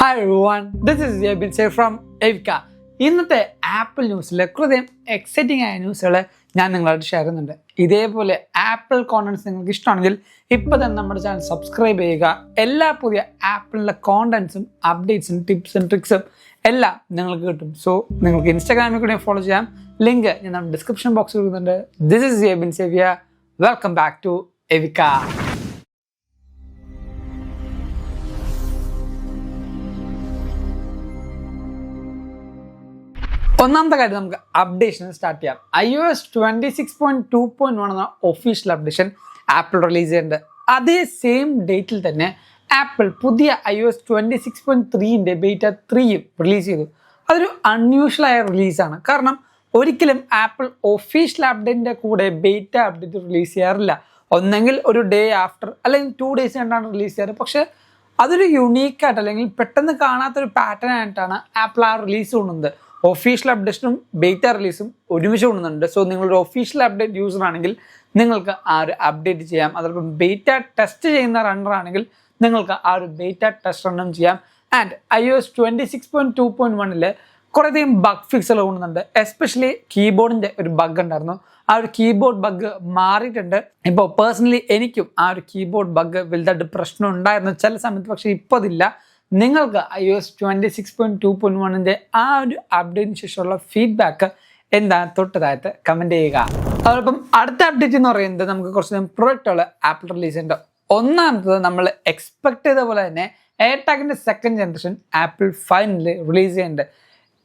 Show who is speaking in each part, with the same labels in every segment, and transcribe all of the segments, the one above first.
Speaker 1: Hi everyone, this is Yabin Say from Evika. ഇന്നത്തെ apple ന്യൂസിൽ കൃത്യം എക്സൈറ്റിംഗ് ആയ ന്യൂസുകൾ ഞാൻ നിങ്ങളായിട്ട് ഷെയർ ചെയ്യുന്നുണ്ട്. ഇതേപോലെ ആപ്പിൾ കോണ്ടന്റ്സ് നിങ്ങൾക്ക് ഇഷ്ടമാണെങ്കിൽ ഇപ്പോൾ തന്നെ നമ്മുടെ ചാനൽ സബ്സ്ക്രൈബ് ചെയ്യുക. എല്ലാ പുതിയ ആപ്പിളിലെ കോണ്ടന്റ്സും അപ്ഡേറ്റ്സും ടിപ്സും ട്രിക്സും എല്ലാം നിങ്ങൾക്ക് കിട്ടും. സോ നിങ്ങൾക്ക് ഇൻസ്റ്റാഗ്രാമിൽ കൂടെ ഫോളോ ചെയ്യാം. ലിങ്ക് ഞാൻ നമ്മുടെ ഡിസ്ക്രിപ്ഷൻ ബോക്സിൽ കൊടുക്കുന്നുണ്ട്. ദിസ് ഇസ് യബിൻ സേവിയ. വെൽക്കം ബാക്ക് ടു എവിക്ക. ഒന്നാമത്തെ കാര്യം നമുക്ക് അപ്ഡേഷൻ സ്റ്റാർട്ട് ചെയ്യാം. iOS 26.2.1 എന്ന ഒഫീഷ്യൽ അപ്ഡേഷൻ ആപ്പിൾ റിലീസ് ചെയ്യുന്നുണ്ട്. അതേ സെയിം ഡേറ്റിൽ തന്നെ ആപ്പിൾ പുതിയ iOS 26.3ൻ്റെ ബീറ്റ 3യും റിലീസ് ചെയ്തു. അതൊരു അൺയൂഷ്വൽ ആയ റിലീസാണ്. കാരണം ഒരിക്കലും ആപ്പിൾ ഒഫീഷ്യൽ അപ്ഡേറ്റിൻ്റെ കൂടെ ബീറ്റ അപ്ഡേറ്റ് റിലീസ് ചെയ്യാറില്ല. ഒന്നെങ്കിൽ ഒരു ഡേ ആഫ്റ്റർ അല്ലെങ്കിൽ 2 days കണ്ടാണ് റിലീസ് ചെയ്യാറ്. പക്ഷേ അതൊരു യുണീക്കായിട്ട് അല്ലെങ്കിൽ പെട്ടെന്ന് കാണാത്തൊരു പാറ്റേൺ ആയിട്ടാണ് ആപ്പിൾ ആ റിലീസ് കൊണ്ടുവന്നത്. ഒഫീഷ്യൽ അപ്ഡേഷനും ബീറ്റ റിലീസും ഒരുമിച്ച് കൊണ്ടുവന്നുണ്ട്. സോ നിങ്ങളൊരു ഒഫീഷ്യൽ അപ്ഡേറ്റ് യൂസർ ആണെങ്കിൽ നിങ്ങൾക്ക് ആ ഒരു അപ്ഡേറ്റ് ചെയ്യാം. അതോടൊപ്പം ബീറ്റ ടെസ്റ്റ് ചെയ്യുന്ന റണ്ണർ ആണെങ്കിൽ നിങ്ങൾക്ക് ആ ഒരു ബീറ്റ ടെസ്റ്റ് റണ്ണും ചെയ്യാം. ആൻഡ് iOS 26.2.1 കുറേയധികം ബഗ് ഫിക്സുകൾ കൊണ്ടുവന്നുണ്ട്. എസ്പെഷ്യലി കീബോർഡിൻ്റെ ഒരു ബഗ് ഉണ്ടായിരുന്നു. ആ ഒരു കീബോർഡ് ബഗ് മാറിയിട്ടുണ്ട്. ഇപ്പോൾ പേഴ്സണലി എനിക്കും ആ ഒരു കീബോർഡ് ബഗ് വലുതായിട്ട് പ്രശ്നം ഉണ്ടായിരുന്നു ചില സമയത്ത്. പക്ഷേ ഇപ്പോൾ അതില്ല. നിങ്ങൾക്ക് iOS 26.2.1 ആ ഒരു അപ്ഡേറ്റിന് ശേഷമുള്ള ഫീഡ്ബാക്ക് എന്താണ് തൊട്ട് താഴത്ത് കമൻറ്റ് ചെയ്യുക. അതോടൊപ്പം അടുത്ത അപ്ഡേറ്റ് എന്ന് പറയുന്നത് നമുക്ക് കുറച്ച് പ്രൊഡക്റ്റുകൾ ആപ്പിൾ റിലീസ് ചെയ്യുന്നുണ്ട്. ഒന്നാമത്തത് നമ്മൾ എക്സ്പെക്ട് ചെയ്ത പോലെ തന്നെ എയർടാഗിൻ്റെ second generation Apple finally release ചെയ്യുന്നുണ്ട്.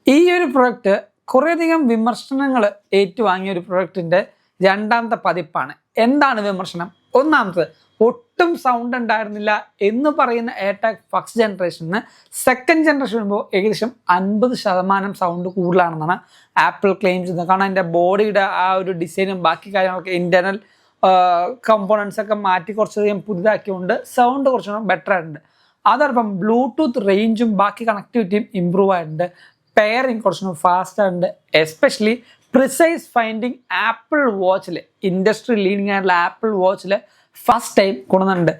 Speaker 1: ഈ ഒരു പ്രൊഡക്റ്റ് കുറേയധികം വിമർശനങ്ങൾ ഏറ്റുവാങ്ങിയ ഒരു പ്രൊഡക്റ്റിൻ്റെ രണ്ടാമത്തെ പതിപ്പാണ്. എന്താണ് വിമർശനം? ഒന്നാമത്തത് ഒട്ടും സൗണ്ട് ഉണ്ടായിരുന്നില്ല എന്ന് പറയുന്ന എയർടാഗ് ഫസ്റ്റ് ജനറേഷന് സെക്കൻഡ് ജനറേഷൻ വരുമ്പോൾ ഏകദേശം 50% സൗണ്ട് കൂടുതലാണെന്നാണ് ആപ്പിൾ ക്ലെയിം ചെയ്യുന്നത്. കാരണം അതിൻ്റെ ബോഡിയുടെ ആ ഒരു ഡിസൈനും ബാക്കി കാര്യങ്ങളൊക്കെ ഇൻറ്റേർണൽ കമ്പോണൻസ് ഒക്കെ മാറ്റി കുറച്ചധികം പുതുതാക്കിയുകൊണ്ട് സൗണ്ട് കുറച്ചുകൂടെ ബെറ്റർ ആയിട്ടുണ്ട്. അതോടൊപ്പം ബ്ലൂടൂത്ത് റേഞ്ചും ബാക്കി കണക്ടിവിറ്റിയും ഇമ്പ്രൂവ് ആയിട്ടുണ്ട്. പെയറിങ് കുറച്ചുകൂടെ ഫാസ്റ്റ് ആയിട്ടുണ്ട്. എസ്പെഷ്യലി പ്രിസൈസ് ഫൈൻഡിങ് ആപ്പിൾ വാച്ചിൽ ഇൻഡസ്ട്രി ലീഡിങ് ആയിട്ടുള്ള ആപ്പിൾ വാച്ചിൽ ഫസ്റ്റ് ടൈം കൊണ്ടുവന്നിട്ടുണ്ട്.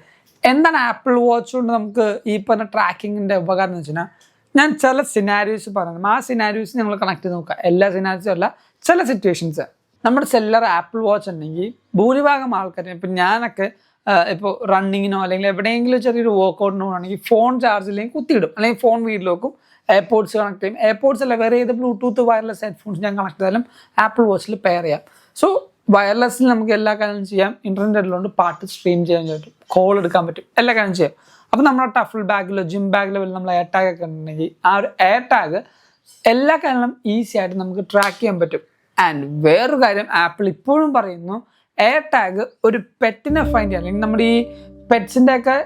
Speaker 1: എന്താണ് ആപ്പിൾ വാച്ച് കൊണ്ട് നമുക്ക് ഈ പറഞ്ഞ ട്രാക്കിങ്ങിൻ്റെ ഉപകാരം എന്ന് വെച്ചാൽ ഞാൻ ചില സിനാരിയോസ് പറയുന്നത് ആ സിനാരിയോസ് നിങ്ങൾ കണക്ട് ചെയ്ത് നോക്കുക. എല്ലാ സിനാരിയോസും അല്ല, ചില സിറ്റുവേഷൻസ് നമ്മുടെ സെല്ലർ ആപ്പിൾ വാച്ച് ഉണ്ടെങ്കിൽ ഭൂരിഭാഗം ആൾക്കാരും ഇപ്പം ഞാനൊക്കെ ഇപ്പോൾ റണ്ണിങ്ങിനോ അല്ലെങ്കിൽ എവിടെയെങ്കിലും ചെറിയൊരു വർക്കൗട്ടിനോ ആണെങ്കിൽ ഫോൺ ചാർജില്ലെങ്കിൽ കുത്തിയിടും, അല്ലെങ്കിൽ ഫോൺ വീട്ടിൽ വെക്കും, എയർപോഡ്സ് കണക്ട് ചെയ്യും. എയർപോഡ്സ് അല്ല, വേറെ ഏത് ബ്ലൂടൂത്ത് വയർലെസ് ഹെഡ്ഫോൺസ് ഞാൻ കണക്ട് ചെയ്താലും ആപ്പിൾ വാച്ചിൽ പെയർ ചെയ്യാം. സോ വയർലെസ്സിൽ നമുക്ക് എല്ലാ കാര്യങ്ങളും ചെയ്യാം. ഇൻ്റർനെറ്റിലുണ്ട് പാട്ട് സ്ട്രീം ചെയ്യാൻ പറ്റും, കോൾ എടുക്കാൻ പറ്റും, എല്ലാ കാര്യം ചെയ്യാം. അപ്പോൾ നമ്മുടെ ടഫിൾ ബാഗിലോ ജിം ബാഗിലോ നമ്മൾ എയർ ടാഗ് ഒക്കെ ഉണ്ടെങ്കിൽ ആ ഒരു എയർ ടാഗ് എല്ലാ കാര്യങ്ങളും ഈസി ആയിട്ട് നമുക്ക് ട്രാക്ക് ചെയ്യാൻ പറ്റും. ആൻഡ് വേറൊരു കാര്യം ആപ്പിൾ ഇപ്പോഴും പറയുന്നു, എയർ ടാഗ് ഒരു പെറ്റിനെ ഫൈൻഡ് ചെയ്യാൻ, അല്ലെങ്കിൽ നമ്മുടെ ഈ പെറ്റ്സിൻ്റെ ഒക്കെ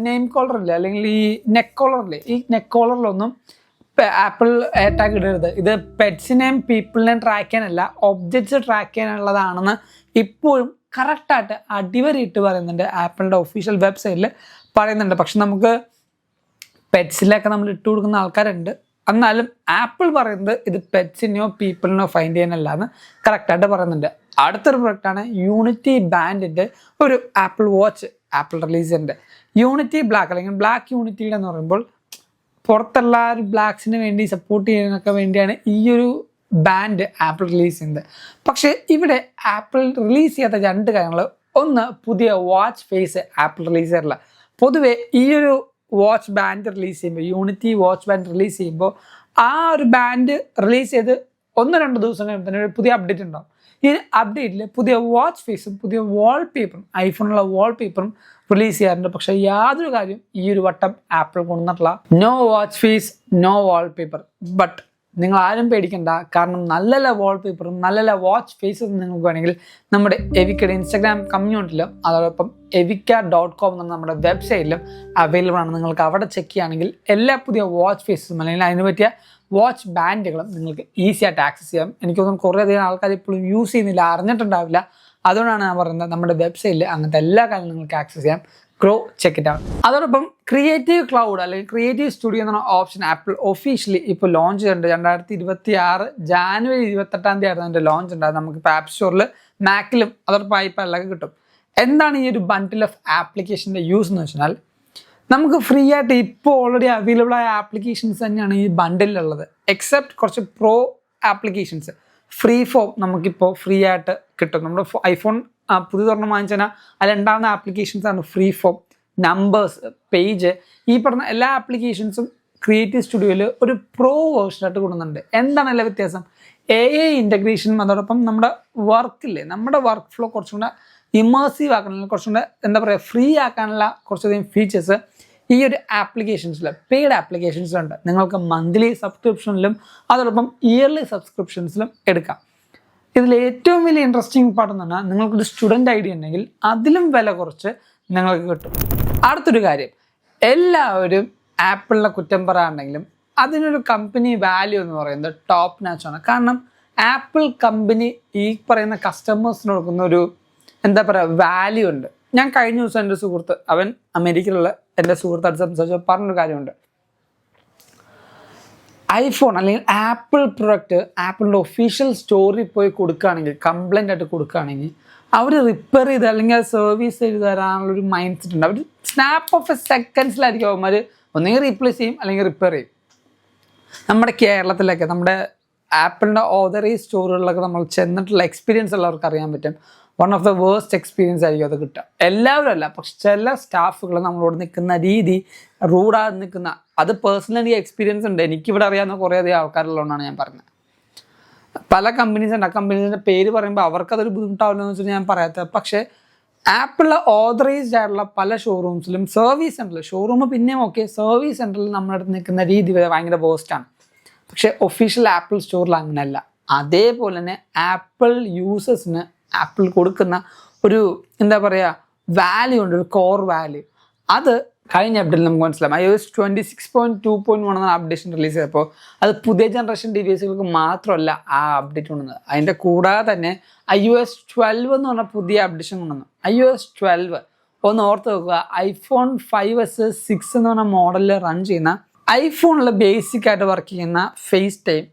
Speaker 1: നെയിം കോളറില്ലേ അല്ലെങ്കിൽ ഈ നെക്ക് കോളറില്ലേ, ഈ നെക്ക് കോളറിലൊന്നും ആപ്പിൾ എയർ ടാഗ് ഇടരുത്. ഇത് പെറ്റ്സിനെയും പീപ്പിളിനെയും ട്രാക്ക് ചെയ്യാനല്ല, ഒബ്ജക്ട്സ് ട്രാക്ക് ചെയ്യാനുള്ളതാണെന്ന് ഇപ്പോഴും കറക്റ്റായിട്ട് അടിവരയിട്ട് പറയുന്നുണ്ട്. ആപ്പിളിൻ്റെ ഒഫീഷ്യൽ വെബ്സൈറ്റിൽ പറയുന്നുണ്ട്. പക്ഷെ നമുക്ക് പെറ്റ്സിലൊക്കെ നമ്മൾ ഇട്ട് കൊടുക്കുന്ന ആൾക്കാരുണ്ട്. എന്നാലും ആപ്പിൾ പറയുന്നത് ഇത് പെറ്റ്സിനെയോ പീപ്പിളിനെയോ ഫൈൻഡ് ചെയ്യാനല്ല എന്ന് കറക്റ്റായിട്ട് പറയുന്നുണ്ട്. അടുത്തൊരു പ്രൊഡക്റ്റാണ് യൂണിറ്റി ബാൻഡിൻ്റെ ഒരു ആപ്പിൾ വാച്ച് ആപ്പിൾ റിലീസ് ചെയ്യുന്നുണ്ട്. യൂണിറ്റി ബ്ലാക്ക് അല്ലെങ്കിൽ ബ്ലാക്ക് യൂണിറ്റിയുടെ എന്ന് പറയുമ്പോൾ പുറത്തുള്ള ബ്ലാക്സിന് വേണ്ടി സപ്പോർട്ട് ചെയ്യാനൊക്കെ വേണ്ടിയാണ് ഈ ഒരു ബാൻഡ് ആപ്പിൾ റിലീസ് ചെയ്യുന്നത്. പക്ഷേ ഇവിടെ ആപ്പിൾ റിലീസ് ചെയ്യാത്ത രണ്ട് കാര്യങ്ങൾ. ഒന്ന്, പുതിയ വാച്ച് ഫേസ് ആപ്പിൾ റിലീസ് ചെയ്യാറില്ല. പൊതുവെ ഈ ഒരു വാച്ച് ബാൻഡ് റിലീസ് ചെയ്യുമ്പോൾ, യൂണിറ്റി വാച്ച് ബാൻഡ് റിലീസ് ചെയ്യുമ്പോൾ ആ ഒരു ബാൻഡ് റിലീസ് ചെയ്ത് 1-2 ദിവസം കഴിയുമ്പോൾ തന്നെ ഒരു പുതിയ അപ്ഡേറ്റ് ഉണ്ടാവും. ഈ അപ്ഡേറ്റിൽ പുതിയ വാച്ച് ഫേസും പുതിയ വാൾപേപ്പറും, ഐഫോണിലുള്ള വാൾപേപ്പറും റിലീസ് ചെയ്യാറുണ്ട്. പക്ഷേ യാതൊരു കാര്യം ഈ ഒരു വട്ടം ആപ്പിൾ കൊണ്ടുവന്നിട്ടില്ല. No watch face, no wallpaper. But നിങ്ങൾ ആരും പേടിക്കണ്ട, കാരണം നല്ല വാൾപേപ്പറും നല്ല വാച്ച് ഫേസും നിങ്ങൾക്ക് വേണമെങ്കിൽ നമ്മുടെ എവിക്കയുടെ ഇൻസ്റ്റാഗ്രാം കമ്മ്യൂണിറ്റിയിലും അതോടൊപ്പം evika.com എന്ന നമ്മുടെ വെബ്സൈറ്റിലും അവൈലബിൾ ആണ്. നിങ്ങൾക്ക് അവിടെ ചെക്ക് ചെയ്യുകയാണെങ്കിൽ എല്ലാ പുതിയ വാച്ച് ഫേസും അല്ലെങ്കിൽ അതിന് പറ്റിയ വാച്ച് ബാൻഡുകളും നിങ്ങൾക്ക് ഈസി ആയിട്ട് ആക്സസ് ചെയ്യാം. എനിക്കൊന്നും കുറേയധികം ആൾക്കാർ ഇപ്പോഴും യൂസ് ചെയ്യുന്നില്ല, അറിഞ്ഞിട്ടുണ്ടാവില്ല. അതുകൊണ്ടാണ് ഞാൻ പറയുന്നത് നമ്മുടെ വെബ്സൈറ്റിൽ അങ്ങനത്തെ എല്ലാ കാര്യങ്ങളും നിങ്ങൾക്ക് ആക്സസ് ചെയ്യാം. Grow check it out. അതോടൊപ്പം ക്രിയേറ്റീവ് ക്ലൗഡ് അല്ലെങ്കിൽ ക്രിയേറ്റീവ് സ്റ്റുഡിയോ എന്ന ഓപ്ഷൻ ആപ്പിൾ ഒഫീഷ്യലി ഇപ്പോൾ ലോഞ്ച് ചെയ്തിട്ടുണ്ട്. 2026 ജാനുവരി 28 ആയിരുന്നു അതിൻ്റെ ലോഞ്ച് ഉണ്ടായത്. നമുക്കിപ്പോൾ ആപ്പ് സ്റ്റോറിൽ മാക്കിലും അതോടൊപ്പം ഐപാഡിലൊക്കെ കിട്ടും. എന്താണ് ഈ ഒരു ബണ്ടിൽ ഓഫ് ആപ്ലിക്കേഷൻ്റെ യൂസ് എന്ന് വെച്ചാൽ, നമുക്ക് ഫ്രീ ആയിട്ട് ഇപ്പോൾ ഓൾറെഡി അവൈലബിൾ ആയ ആപ്ലിക്കേഷൻസ് തന്നെയാണ് ഈ ബണ്ടിലുള്ളത്. എക്സെപ്റ്റ് കുറച്ച് പ്രോ ആപ്ലിക്കേഷൻസ് ഫ്രീ ഫോം നമുക്കിപ്പോൾ ഫ്രീ ആയിട്ട് കിട്ടും. നമ്മുടെ ഐഫോൺ പുതിയതൊരെണ്ണം വാങ്ങിച്ചാൽ അതിലുണ്ടാകുന്ന ആപ്ലിക്കേഷൻസ് ആണ് ഫ്രീ ഫോം, നമ്പേഴ്സ്, പേജ്, ഈ പറഞ്ഞ എല്ലാ ആപ്ലിക്കേഷൻസും ക്രിയേറ്റീവ് സ്റ്റുഡിയോയിൽ ഒരു പ്രോ വേർഷനായിട്ട് കൊടുക്കുന്നുണ്ട്. എന്താണ് എല്ലാ വ്യത്യാസം? AI ഇൻ്റഗ്രേഷനും അതോടൊപ്പം നമ്മുടെ വർക്കില്ലേ, നമ്മുടെ വർക്ക് ഫ്ലോ കുറച്ചും കൂടെ ഇമേഴ്സീവ് ആക്കാനുള്ള, കുറച്ചും കൂടെ എന്താ പറയുക, ഫ്രീ ആക്കാനുള്ള കുറച്ചധികം ഫീച്ചേഴ്സ് ഈ ഒരു ആപ്ലിക്കേഷൻസിൽ, പെയ്ഡ് ആപ്ലിക്കേഷൻസിലുണ്ട്. നിങ്ങൾക്ക് മന്ത്ലി സബ്സ്ക്രിപ്ഷനിലും അതോടൊപ്പം ഇയർലി സബ്സ്ക്രിപ്ഷൻസിലും എടുക്കാം. ഇതിൽ ഏറ്റവും വലിയ ഇൻട്രസ്റ്റിംഗ് പാർട്ട് എന്ന് പറഞ്ഞാൽ നിങ്ങൾക്കൊരു സ്റ്റുഡൻറ്റ് ഐ ഡി ഉണ്ടെങ്കിൽ അതിലും വില കുറച്ച് നിങ്ങൾക്ക് കിട്ടും. അടുത്തൊരു കാര്യം, എല്ലാവരും ആപ്പിളിനെ കുറ്റം പറയാറുണ്ടെങ്കിലും അതിനൊരു കമ്പനി വാല്യൂ എന്ന് പറയുന്നത് ടോപ്പ് നാച്ചാണ്. കാരണം ആപ്പിൾ കമ്പനി ഈ പറയുന്ന കസ്റ്റമേഴ്സിന് കൊടുക്കുന്ന ഒരു എന്താ പറയുക വാല്യൂ ഉണ്ട്. ഞാൻ കഴിഞ്ഞ ദിവസം എൻ്റെ സുഹൃത്ത്, അവൻ അമേരിക്കയിലുള്ള എൻ്റെ സുഹൃത്തായിട്ട് സംസാരിച്ചപ്പോൾ പറഞ്ഞൊരു കാര്യമുണ്ട്. ഐഫോൺ അല്ലെങ്കിൽ ആപ്പിൾ പ്രൊഡക്റ്റ് ആപ്പിളിൻ്റെ ഒഫീഷ്യൽ സ്റ്റോറിൽ പോയി കൊടുക്കുകയാണെങ്കിൽ, കംപ്ലൈൻ്റ് ആയിട്ട് കൊടുക്കുകയാണെങ്കിൽ, അവർ റിപ്പയർ ചെയ്ത് അല്ലെങ്കിൽ അത് സർവീസ് ചെയ്ത് തരാനുള്ളൊരു മൈൻഡ് സെറ്റ് ഉണ്ട്. അവർ സ്നാപ്പ് ഓഫ് എ സെക്കൻഡ്സിലായിരിക്കും അവന്മാർ ഒന്നെങ്കിൽ റീപ്ലേസ് ചെയ്യും അല്ലെങ്കിൽ റിപ്പയർ ചെയ്യും. നമ്മുടെ കേരളത്തിലൊക്കെ നമ്മുടെ ആപ്പിളിൻ്റെ ഓതറൈസ് സ്റ്റോറുകളിലൊക്കെ നമ്മൾ ചെന്നിട്ടുള്ള എക്സ്പീരിയൻസ് ഉള്ളവർക്ക് അറിയാൻ പറ്റും. One of the worst experience ആയിരിക്കും അത് കിട്ടുക. എല്ലാവരും അല്ല, പക്ഷെ ചില സ്റ്റാഫുകൾ നമ്മളോട് നിൽക്കുന്ന രീതി, റൂഡായി നിൽക്കുന്ന, അത് പേഴ്സണലി എക്സ്പീരിയൻസ് ഉണ്ട്. എനിക്കിവിടെ അറിയാവുന്ന കുറേയധികം ആൾക്കാരുള്ളതുകൊണ്ടാണ് ഞാൻ പറഞ്ഞത്. പല കമ്പനീസ് ഉണ്ട്, ആ കമ്പനീസിൻ്റെ പേര് പറയുമ്പോൾ അവർക്കതൊരു ബുദ്ധിമുട്ടാവില്ല എന്ന് വെച്ചിട്ട് ഞാൻ പറയാത്തത്. പക്ഷേ ആപ്പിളിലെ ഓതറൈസ്ഡ് ആയിട്ടുള്ള പല ഷോറൂംസിലും സർവീസ് സെൻറ്ററിൽ, ഷോറൂം പിന്നെയും ഓക്കെ, സർവീസ് സെൻറ്ററിൽ നമ്മുടെ അടുത്ത് നിൽക്കുന്ന രീതി ഭയങ്കര വേസ്റ്റാണ്. പക്ഷേ ഒഫീഷ്യൽ ആപ്പിൾ സ്റ്റോറിൽ അങ്ങനെയല്ല. അതേപോലെ തന്നെ ആപ്പിൾ യൂസേഴ്സിന് ആപ്പിൾ കൊടുക്കുന്ന ഒരു എന്താ പറയുക വാല്യൂ ഉണ്ട്, ഒരു കോർ വാല്യൂ. അത് കഴിഞ്ഞ അപ്ഡേറ്റിൽ നമുക്ക് മനസ്സിലാവും. iOS 26.2.1 എന്ന അപ്ഡേഷൻ റിലീസ് ചെയ്തപ്പോൾ അത് പുതിയ ജനറേഷൻ ഡിവൈസുകൾക്ക് മാത്രമല്ല ആ അപ്ഡേറ്റ് കൊണ്ടുവന്നത്. അതിൻ്റെ കൂടാതെ തന്നെ iOS 12 എന്ന് പറഞ്ഞ പുതിയ അപ്ഡേഷൻ കൊണ്ടുവന്നു. iOS 12 ഒന്ന് ഓർത്ത് വെക്കുക, iPhone 5s 6 എന്ന് പറഞ്ഞ മോഡലിൽ റൺ ചെയ്യുന്ന, ഐഫോണിൽ ബേസിക് ആയിട്ട് വർക്ക് ചെയ്യുന്ന ഫേസ് ടൈം,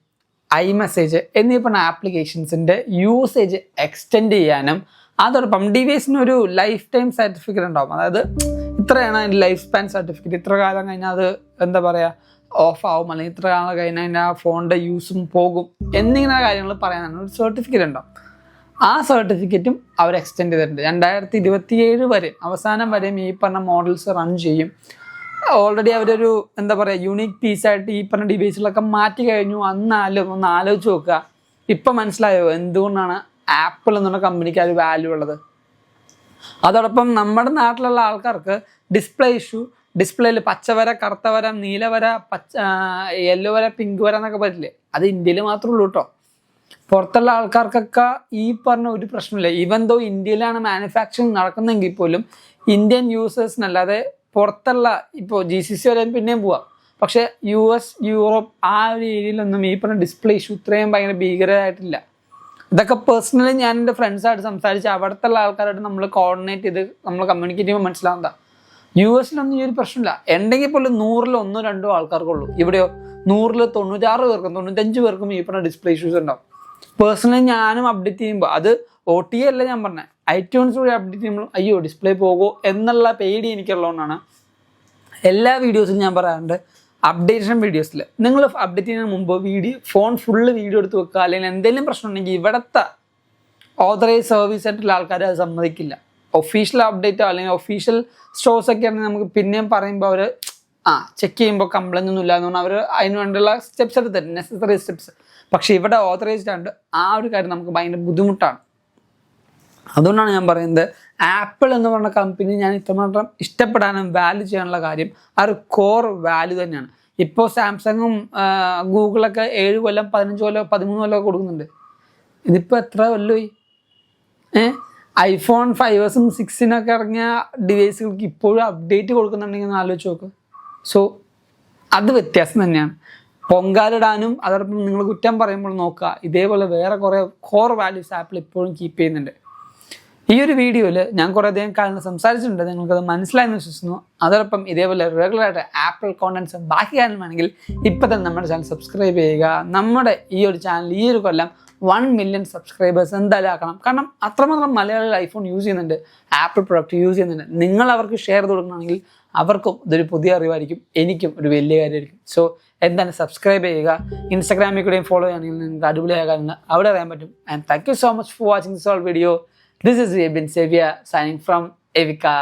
Speaker 1: iMessage എന്നീ പറഞ്ഞ ആപ്ലിക്കേഷൻസിൻ്റെ യൂസേജ് എക്സ്റ്റെൻഡ് ചെയ്യാനും അതോടൊപ്പം ഡിവൈസിന് ഒരു ലൈഫ് ടൈം സർട്ടിഫിക്കറ്റ് ഉണ്ടാവും. അതായത് ഇത്രയാണ് അതിൻ്റെ ലൈഫ് സ്പാൻ സർട്ടിഫിക്കറ്റ്, ഇത്ര കാലം കഴിഞ്ഞാൽ അത് എന്താ പറയുക ഓഫ് ആവും, അല്ലെങ്കിൽ ഇത്ര കാലം കഴിഞ്ഞാൽ അതിൻ്റെ ആ ഫോണിൻ്റെ യൂസും പോകും എന്നിങ്ങനെ കാര്യങ്ങൾ പറയാനാണ് ഒരു സർട്ടിഫിക്കറ്റ് ഉണ്ടാവും. ആ സർട്ടിഫിക്കറ്റും അവർ എക്സ്റ്റെൻഡ് ചെയ്തിട്ടുണ്ട്. 2027 വരെ, അവസാനം വരെയും ഈ പറഞ്ഞ മോഡൽസ് റൺ ചെയ്യും. ഓൾറെഡി അവരൊരു എന്താ പറയുക യൂണീക്ക് പീസായിട്ട് ഈ പറഞ്ഞ ഡിവൈസുകളൊക്കെ മാറ്റി കഴിഞ്ഞു. അന്നാലും ഒന്ന് ആലോചിച്ച് നോക്കുക, ഇപ്പം മനസ്സിലായോ എന്തുകൊണ്ടാണ് ആപ്പിൾ എന്നുള്ള കമ്പനിക്ക് ഒരു വാല്യൂ ഉള്ളത്. അതോടൊപ്പം നമ്മുടെ നാട്ടിലുള്ള ആൾക്കാർക്ക് ഡിസ്പ്ലേ ഇഷ്യൂ, ഡിസ്പ്ലേയിൽ പച്ചവര, കറുത്തവര, നീലവര, യെല്ലോ വര, പിങ്ക് വര എന്നൊക്കെ പറ്റില്ലേ, അത് ഇന്ത്യയിൽ മാത്രമേ ഉള്ളൂ കേട്ടോ. പുറത്തുള്ള ആൾക്കാർക്കൊക്കെ ഈ പറഞ്ഞ ഒരു പ്രശ്നമില്ല. ഈവൻ ദോ ഇന്ത്യയിലാണ് മാനുഫാക്ചറിങ് നടക്കുന്നതെങ്കിൽ പോലും ഇന്ത്യൻ യൂസേഴ്സിനല്ലാതെ പുറത്തുള്ള, ഇപ്പോൾ GCC വരെ പിന്നെയും പോവാം, പക്ഷേ US, യൂറോപ്പ് ആ ഒരു ഏരിയയിലൊന്നും ഈ പറഞ്ഞ ഡിസ്പ്ലേ ഇഷ്യൂ ഇത്രയും ഭയങ്കര ഭീകരമായിട്ടില്ല. ഇതൊക്കെ പേഴ്സണലി ഞാൻ എൻ്റെ ഫ്രണ്ട്സായിട്ട് സംസാരിച്ച് അവിടുത്തെ ആൾക്കാരായിട്ട് നമ്മൾ കോർഡിനേറ്റ് ചെയ്ത് നമ്മൾ കമ്മ്യൂണിക്കേറ്റ് ചെയ്യുമ്പോൾ മനസ്സിലാവുന്നതാ. US-ലൊന്നും ഈ ഒരു പ്രശ്നമില്ല. ഉണ്ടെങ്കിൽ പോലും 100-ൽ 1-2 ആൾക്കാർക്കുള്ളൂ. ഇവിടെയോ 100-ൽ 96 പേർക്കും 95 പേർക്കും ഈ പറഞ്ഞ ഡിസ്പ്ലേ ഇഷ്യൂസ് ഉണ്ടാവും. പേഴ്സണലി ഞാനും അപ്ഡേറ്റ് ചെയ്യുമ്പോൾ, അത് OTA അല്ല ഞാൻ പറഞ്ഞത്, iTunes വഴി അപ്ഡേറ്റ് ചെയ്യുമ്പോൾ അയ്യോ ഡിസ്പ്ലേ പോകുമോ എന്നുള്ള പേടി എനിക്കുള്ളതുകൊണ്ടാണ് എല്ലാ വീഡിയോസും ഞാൻ പറയാറുണ്ട്. അപ്ഡേഷൻ വീഡിയോസിൽ നിങ്ങൾ അപ്ഡേറ്റ് ചെയ്യുന്നതിന് മുമ്പ് ഫോൺ ഫുള്ള് വീഡിയോ എടുത്ത് വെക്കുക. അല്ലെങ്കിൽ എന്തെങ്കിലും പ്രശ്നം ഉണ്ടെങ്കിൽ ഇവിടുത്തെ ഓതറൈസ് സർവീസ് സെൻ്ററിലെ ആൾക്കാർ അത് സമ്മതിക്കില്ല. ഒഫീഷ്യൽ അപ്ഡേറ്റോ അല്ലെങ്കിൽ ഒഫീഷ്യൽ സ്റ്റോഴ്സ് ഒക്കെ ആണെങ്കിൽ നമുക്ക് പിന്നെയും പറയുമ്പോൾ അവർ ചെക്ക് ചെയ്യുമ്പോൾ കംപ്ലൈൻ്റ് ഒന്നും ഇല്ല എന്ന് പറഞ്ഞാൽ അവർ അതിന് വേണ്ടിയുള്ള സ്റ്റെപ്സ് എടുത്ത് തരും, നെസസറി സ്റ്റെപ്സ്. പക്ഷേ ഇവിടെ ഓതറൈസ്ഡ് ആണ്, ആ ഒരു കാര്യം നമുക്ക് ഭയങ്കര ബുദ്ധിമുട്ടാണ്. അതുകൊണ്ടാണ് ഞാൻ പറയുന്നത് ആപ്പിൾ എന്ന് പറഞ്ഞ കമ്പനി ഞാൻ ഇത്രമാത്രം ഇഷ്ടപ്പെടാനും വാല്യൂ ചെയ്യാനുള്ള കാര്യം ആ ഒരു കോർ വാല്യൂ തന്നെയാണ്. ഇപ്പോൾ സാംസങ്ങും ഗൂഗിളൊക്കെ 7 കൊല്ലം 15 കൊല്ലം 13 കൊല്ലമൊക്കെ കൊടുക്കുന്നുണ്ട്. ഇതിപ്പോൾ എത്ര കൊല്ലമായി? iPhone 5s 6 ഇറങ്ങിയ ഡിവൈസുകൾക്ക് ഇപ്പോഴും അപ്ഡേറ്റ് കൊടുക്കുന്നുണ്ടെങ്കിൽ ഒന്ന് ആലോചിച്ച് നോക്ക്. സോ അത് വ്യത്യാസം തന്നെയാണ്. പൊങ്കാലിടാനും അതോടൊപ്പം നിങ്ങൾ കുറ്റം പറയുമ്പോൾ നോക്കുക, ഇതേപോലെ വേറെ കുറേ കോർ വാല്യൂസ് ആപ്പിൾ ഇപ്പോഴും കീപ്പ് ചെയ്യുന്നുണ്ട്. ഈ ഒരു വീഡിയോയിൽ ഞാൻ കുറേ അധികം കാര്യങ്ങൾ സംസാരിച്ചിട്ടുണ്ട്, നിങ്ങൾക്കത് മനസ്സിലായെന്ന് വിശ്വസിക്കുന്നു. അതോടൊപ്പം ഇതേപോലെ റെഗുലറായിട്ട് ആപ്പിൾ കോണ്ടൻസ് ബാക്കി കാര്യങ്ങൾ വേണമെങ്കിൽ ഇപ്പം തന്നെ നമ്മുടെ ചാനൽ സബ്സ്ക്രൈബ് ചെയ്യുക. നമ്മുടെ ഈ ഒരു ചാനൽ ഈ ഒരു കൊല്ലം 1 മില്യൺ സബ്സ്ക്രൈബേഴ്സ് എന്തായാലും ആക്കണം. കാരണം അത്രമാത്രം മലയാളികൾ ഐഫോൺ യൂസ് ചെയ്യുന്നുണ്ട്, ആപ്പിൾ പ്രൊഡക്റ്റ് യൂസ് ചെയ്യുന്നുണ്ട്. നിങ്ങൾ അവർക്ക് ഷെയർ ചെയ്ത് കൊടുക്കണമെങ്കിൽ അവർക്കും ഇതൊരു പുതിയ അറിവായിരിക്കും, എനിക്കും ഒരു വലിയ കാര്യമായിരിക്കും. സോ എന്തായാലും സബ്സ്ക്രൈബ് ചെയ്യുക. ഇൻസ്റ്റാഗ്രാമിൽ കൂടെയും ഫോളോ ചെയ്യുകയാണെങ്കിൽ നിങ്ങൾക്ക് അടിപൊളിയായ കാര്യങ്ങൾ അവിടെ അറിയാൻ പറ്റും. And thank you so much for watching this all video. This is Vibin Xavier signing from Evica.